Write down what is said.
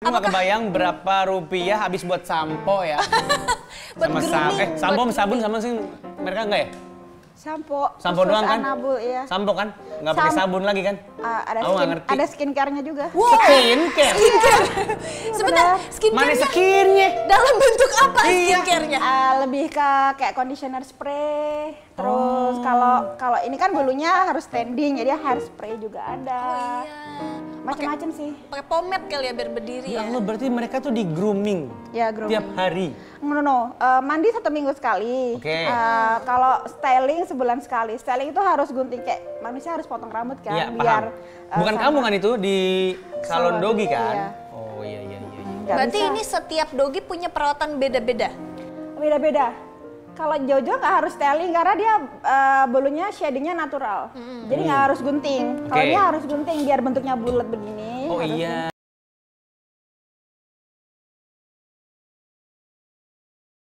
Lu nggak kebayang berapa rupiah habis buat sampo ya? Buat grooming, sampo sama sabun sama sih mereka enggak ya? Sampo doang kan? Anabul, iya. Sampo kan? Nggak pakai sabun lagi kan? Ada skincare-nya juga. Wow. Skincare? Sebentar, skincare-nya mana skinnya? dalam bentuk apa skincare-nya? Lebih ke kayak conditioner spray. Terus kalau ini kan bulunya harus standing, jadi hairspray juga ada. Oh iya. Macam-macam sih. Pakai pomade kali ya biar berdiri Ya ya. Allah, berarti mereka tuh di grooming. Ya, grooming. Tiap hari. No. Mandi 1 minggu sekali. Oke. Kalau styling sebulan sekali. Styling itu harus gunting, kayak manusia harus potong rambut kan, Iya, biar paham. Bukan kamu kan itu di salon Dogi kan? Iya. Oh iya. Nggak Berarti bisa. ini setiap dogi punya perawatan beda-beda. Beda-beda. Kalau Jojo nggak harus styling karena dia bulunya shadingnya natural. Jadi nggak harus gunting. Kalau Oke. dia harus gunting biar bentuknya bulat begini. Oh harus iya.